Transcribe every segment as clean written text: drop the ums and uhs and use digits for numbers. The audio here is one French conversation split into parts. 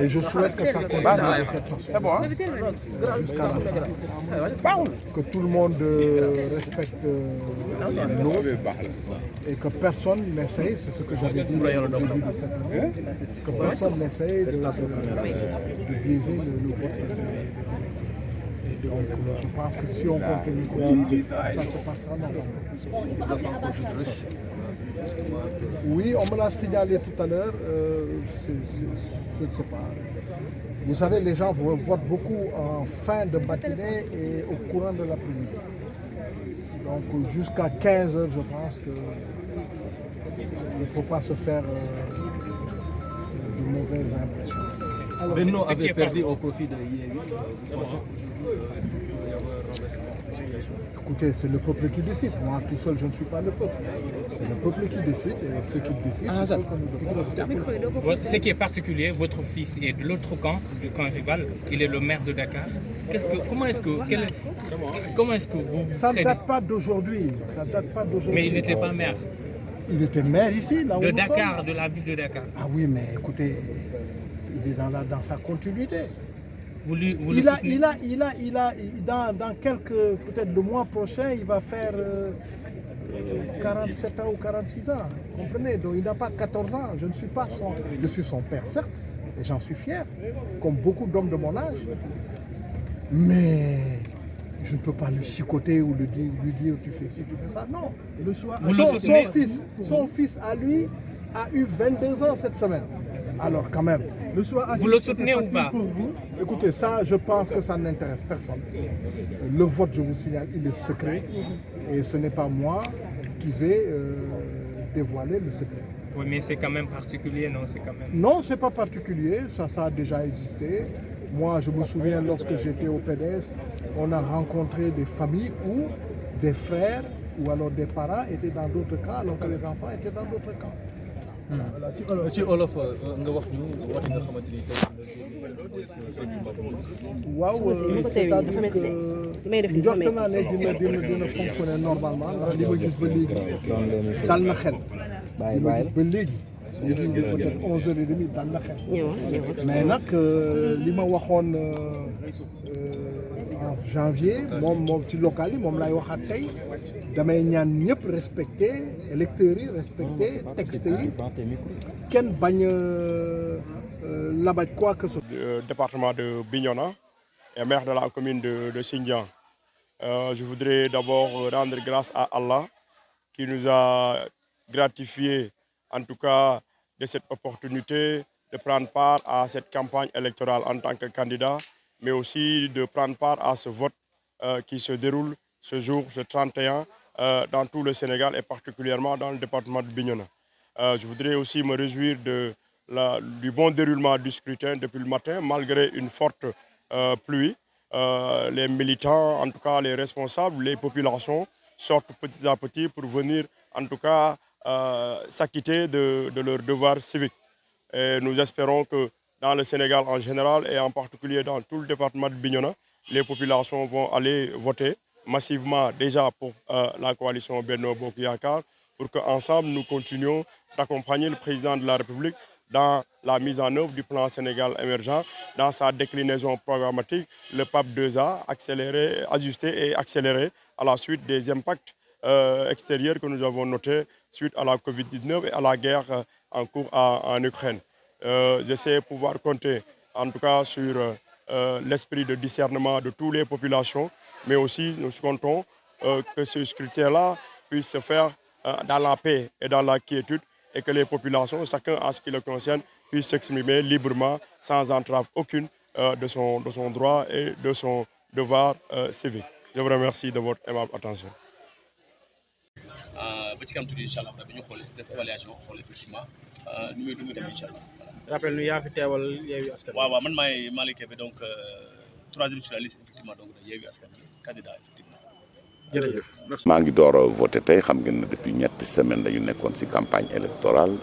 Et je souhaite que ça continue de cette façon jusqu'à la fin. Que tout le monde respecte l'autre et que personne n'essaye, c'est ce que j'avais dit au début de cette année, que personne n'essaye de biaiser le vote. Donc, je pense que si on continue comme ça se passera normalement. Oui, on me l'a signalé tout à l'heure, je ne sais pas. Vous savez, les gens votent beaucoup en fin de matinée et au courant de l'après-midi. Donc jusqu'à 15 h, je pense qu'il ne faut pas se faire de mauvaises impressions. Alors, Benno avait perdu au profit de Yewwi. Vous pensez qu'il y a un renversement de situation? Écoutez, c'est le peuple qui décide. Moi, tout seul, je ne suis pas le peuple. C'est le peuple qui décide et ceux qui décident, c'est ceux que nous devons. Ce qui est particulier, votre fils est de l'autre camp, du camp rival. Il est le maire de Dakar. Comment est-ce que vous... Ça ne date pas d'aujourd'hui. Mais il n'était pas maire. Il était maire ici, là où de nous Dakar, sommes. de la ville de Dakar. Ah oui, mais écoutez, il est dans sa continuité. Dans quelques, peut-être le mois prochain, il va faire 47 ans ou 46 ans. Comprenez? Donc il n'a pas 14 ans. Je ne suis pas je suis son père, certes, et j'en suis fier, comme beaucoup d'hommes de mon âge. Mais je ne peux pas le chicoter ou lui dire tu fais ci, tu fais ça. Non. Son fils à lui a eu 22 ans cette semaine. Alors quand même. Vous le soutenez ou pas? Écoutez, ça, je pense que ça n'intéresse personne. Le vote, je vous signale, il est secret. Et ce n'est pas moi qui vais dévoiler le secret. Oui, mais c'est quand même particulier, non? Non, ce n'est pas particulier. Ça a déjà existé. Moi, je me souviens, lorsque j'étais au PDS, on a rencontré des familles où des frères ou alors des parents étaient dans d'autres camps, alors que les enfants étaient dans d'autres camps. ci olof nga wax ñu woote nga xamante ni waaw c'est-à-dire que njort naa ne dina fonctionner normalement ndax li ma gis ba léegi dal na xel li ma gis ba léegi peut-être 11h30 dal na xel mais nag li ma waxoon en janvier moom ci local yi moom laay waxaat tey damay ñaan ñëpp respecter électeurs yi respecter texte yi kenn bañ labaj quoi que ce soit. Département de Bignona et maire de la commune de Sindian. Je voudrais d'abord rendre grâce à Allah qui nous a gratifié en tout cas de cette opportunité de prendre part à cette campagne électorale en tant que candidat, mais aussi de prendre part à ce vote qui se déroule ce jour, ce 31, dans tout le Sénégal et particulièrement dans le département de Bignona. Je voudrais aussi me réjouir du bon déroulement du scrutin depuis le matin, malgré une forte pluie. Les militants, en tout cas les responsables, les populations sortent petit à petit pour venir en tout cas s'acquitter de leur devoir civique. Et nous espérons que dans le Sénégal en général et en particulier dans tout le département de Bignona, les populations vont aller voter massivement déjà pour la coalition Benno Bokk Yakaar pour qu'ensemble nous continuions d'accompagner le président de la République dans la mise en œuvre du plan Sénégal émergent, dans sa déclinaison programmatique, le PAP 2A, ajusté et accéléré à la suite des impacts extérieurs que nous avons notés suite à la Covid-19 et à la guerre en cours en Ukraine. Je sais pouvoir compter en tout cas sur l'esprit de discernement de toutes les populations, mais aussi nous comptons que ce scrutin-là puisse se faire dans la paix et dans la quiétude et que les populations, chacun en ce qui le concerne, puissent s'exprimer librement, sans entrave aucune de son droit et de son devoir civique. Je vous remercie de votre aimable attention. rappel nu yaa fi teewal Yewwi Askan Wi. waaw man maay Malick Kébé donc troisième sur la liste effectivement donc de Yewwi Askan Wi candidat effectivement. jërëjëf. maa ngi door a voté tey xam ngeen ne depuis ñetti semaine dañu nekkoon ci campagne électorale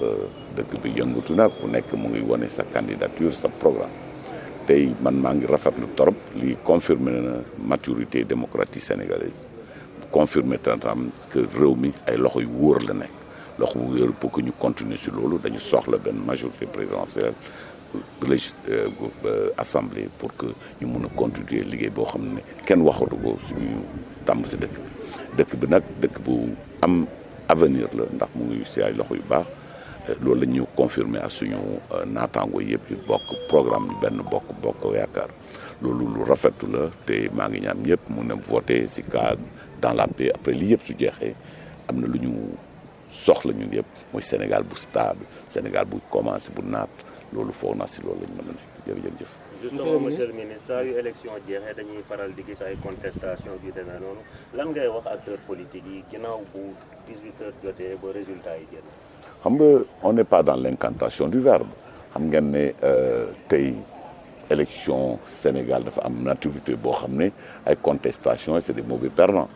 dëkk bi yëngatu na ku nekk mu ngi wane sa candidature sa programme tey man maa ngi rafetlu torop li confirmer na maturité démocratique sénégalaise confirmer tam que réew mi ay loxo yu wóor la nekk loxo bu wéeru pour que ñu continuer si loolu dañu soxla benn majorité présidentielle assemblée pour que ñu mun a continuer liggéey boo xam ne kenn waxatu ko suñu tàmm si dëkk bi nag dëkk bu am avenir la ndax mu ngi si ay loxo yu baax loolu la ñu confirmer ak suñu naataango yëpp yu bokk programme yu benn bokk yaakaar loolu lu rafetu la te maa ngi ñaan ñëpp mun a voter si cadre dans la paix après lii yëpp su jeexee am na lu ñu soxla ñun yëpp mooy Sénégal bu stable Sénégal bu commencé bu naat loolu foog naa si loolu lañ mën a nekk jërëjëf. justement monsieur le ministre saa yu élection jeexee dañuy faral di gis ay contestation yu demee noonu lan ngay wax acteurs politiques yi ginnaaw bu 18 heures jotee ba résultat yi génn. xam nga on n'est pas dans l'incantation du verbe xam ngeen ne tey élection Sénégal dafa am maturité boo xam ne ay contestation c'est des mauvais perdants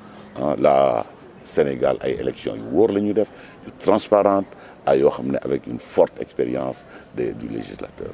la Sénégal ay élection yu wóor la ñu def yu transparente ay yoo xam ne avec une forte expérience du législateur